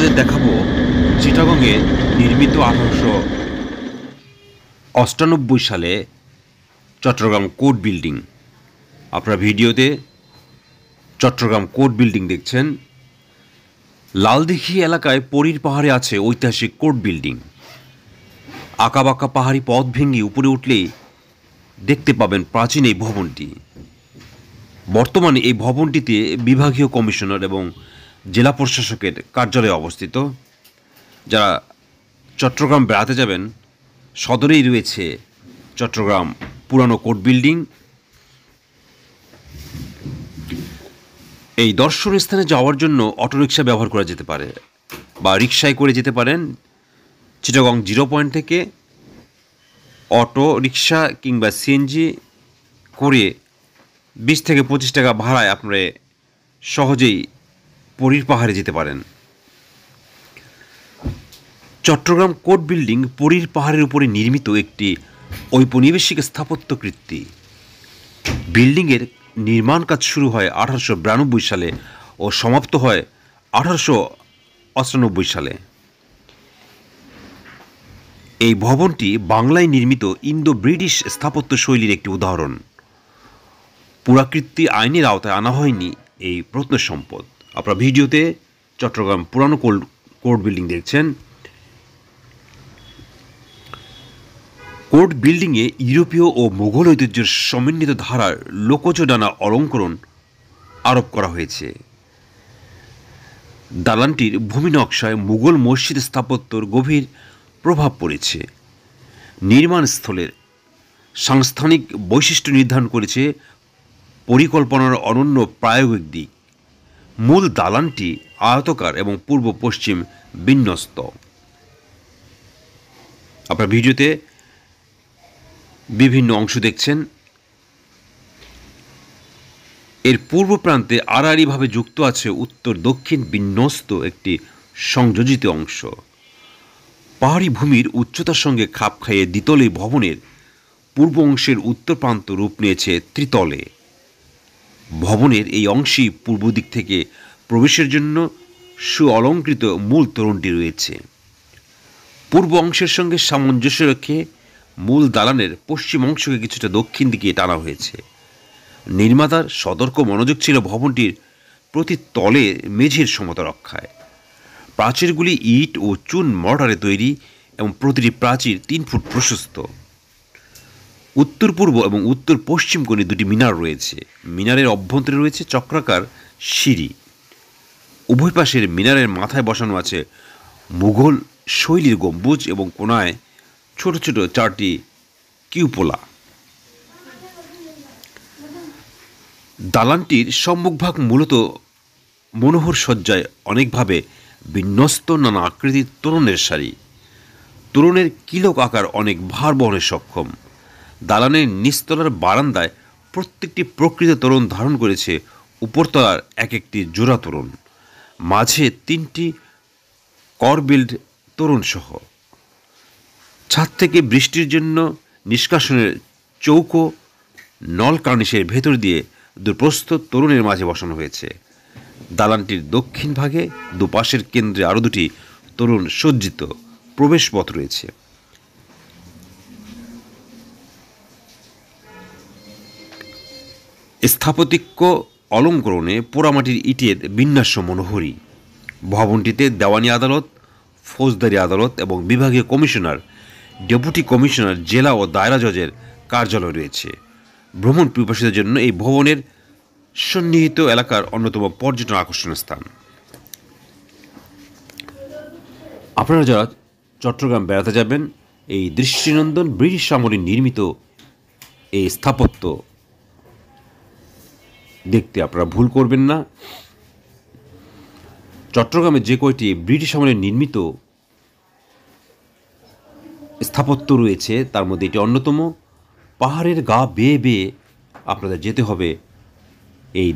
আপনাদের দেখাবো চিটাগংয়ে নির্মিত 1898 সালে চট্টগ্রাম কোর্ট বিল্ডিং। আপনারা ভিডিওতে চট্টগ্রাম কোর্ট বিল্ডিং দেখছেন। লালদিঘি এলাকায় পরীর পাহাড়ে আছে ঐতিহাসিক কোর্ট বিল্ডিং। আঁকাবাঁকা পাহাড়ি পথ ভেঙে উপরে উঠলেই দেখতে পাবেন প্রাচীন এই ভবনটি। বর্তমানে এই ভবনটিতে বিভাগীয় কমিশনার এবং জেলা প্রশাসকের কার্যালয় অবস্থিত। যারা চট্টগ্রাম বেড়াতে যাবেন, সদরেই রয়েছে চট্টগ্রাম পুরানো কোর্ট বিল্ডিং। এই দর্শনীয় স্থানে যাওয়ার জন্য অটোরিকশা ব্যবহার করা যেতে পারে বা রিকশায় করে যেতে পারেন। চিটাগং 0 পয়েন্ট থেকে অটো রিকশা কিংবা সিএনজি করে 20 থেকে 25 টাকা ভাড়ায় আপনারা সহজেই পরীর পাহাড়ে যেতে পারেন। চট্টগ্রাম কোর্ট বিল্ডিং পরীর পাহাড়ের উপরে নির্মিত একটি ঔপনিবেশিক স্থাপত্য কীর্তি। বিল্ডিংয়ের নির্মাণ কাজ শুরু হয় 1892 সালে ও সমাপ্ত হয় 1898 সালে। এই ভবনটি বাংলায় নির্মিত ইন্দো ব্রিটিশ স্থাপত্য শৈলীর একটি উদাহরণ। পুরাকীর্তি আইনের আওতায় আনা হয়নি এই প্রত্নসম্পদ। আপনারা ভিডিওতে চট্টগ্রাম পুরানো কোর্ট বিল্ডিং দেখছেন। কোর্ট বিল্ডিংয়ে ইউরোপীয় ও মুঘল ঐতিহ্যের সমন্বিত ধারার লোকজ নানা অলঙ্করণ আরোপ করা হয়েছে। দালানটির ভূমি নকশায় মুঘল মসজিদ স্থাপত্যর গভীর প্রভাব পড়েছে। নির্মাণস্থলের সাংস্থানিক বৈশিষ্ট্য নির্ধারণ করেছে পরিকল্পনার অনন্য প্রায়োগিক দিক। মূল দালানটি আয়তাকার এবং পূর্ব পশ্চিম বিন্যস্ত। আপনার ভিডিওতে বিভিন্ন অংশ দেখছেন। এর পূর্ব প্রান্তে আড়াআড়িভাবে যুক্ত আছে উত্তর দক্ষিণ বিন্যস্ত একটি সংযোজিত অংশ। পাহাড়ি ভূমির উচ্চতার সঙ্গে খাপ খাইয়ে দ্বিতলে ভবনের পূর্ব অংশের উত্তর প্রান্ত রূপ নিয়েছে ত্রিতলে। ভবনের এই অংশেই পূর্ব দিক থেকে প্রবেশের জন্য সুঅলঙ্কৃত মূল তোরণটি রয়েছে। পূর্ব অংশের সঙ্গে সামঞ্জস্য রেখে মূল দালানের পশ্চিম অংশকে কিছুটা দক্ষিণ দিকে টানা হয়েছে। নির্মাতার সতর্ক মনোযোগ ছিল ভবনটির প্রতি তলে মেঝের সমতা রক্ষায়। প্রাচীরগুলি ইট ও চুন মর্টারে তৈরি এবং প্রতিটি প্রাচীর 3 ফুট প্রশস্ত। উত্তর পূর্ব এবং উত্তর পশ্চিম কোণে 2টি মিনার রয়েছে। মিনারের অভ্যন্তরে রয়েছে চক্রাকার সিঁড়ি। উভয় পাশের মিনারের মাথায় বসানো আছে মুঘল শৈলীর গম্বুজ এবং কোণায় ছোট ছোট 4টি কিউপোলা। দালানটির সম্মুখভাগ মূলত মনোহর সজ্জায় অনেকভাবে বিন্যস্ত নানা আকৃতির তোরণের সারি। তোরণের কিলক আকার অনেক ভার বহনে সক্ষম। দালানের নিচতলার বারান্দায় প্রত্যেকটি প্রকৃত তোরণ ধারণ করেছে উপরতলার এক একটি জোড়া তোরণ, মাঝে 3টি করবিল্ড তোরণ সহ। ছাদ থেকে বৃষ্টির জন্য নিষ্কাশনের চৌকো নল কার্নিশের ভেতর দিয়ে দুপ্রস্থ তোরণের মাঝে বসানো হয়েছে। দালানটির দক্ষিণ ভাগে দুপাশের কেন্দ্রে আরও 2টি তোরণ সজ্জিত প্রবেশপথ রয়েছে। স্থাপত্যিক অলঙ্করণে পোড়ামাটির ইটের বিন্যাস মনোহরী। ভবনটিতে দেওয়ানি আদালত, ফৌজদারি আদালত এবং বিভাগীয় কমিশনার, ডেপুটি কমিশনার, জেলা ও দায়রা জজের কার্যালয় রয়েছে। ভ্রমণ পিপাসুদের জন্য এই ভবনের সন্নিহিত এলাকার অন্যতম পর্যটন আকর্ষণীয় স্থান। আপনারা যারা চট্টগ্রাম বেড়াতে যাবেন, এই দৃষ্টিনন্দন ব্রিটিশ আমলে নির্মিত এই স্থাপত্য দেখতে আপনারা ভুল করবেন না। চট্টগ্রামে যে কয়টি ব্রিটিশ আমলে নির্মিত স্থাপত্য রয়েছে তার মধ্যে এটি অন্যতম। পাহাড়ের গা বেয়ে বেয়ে আপনাদের যেতে হবে এই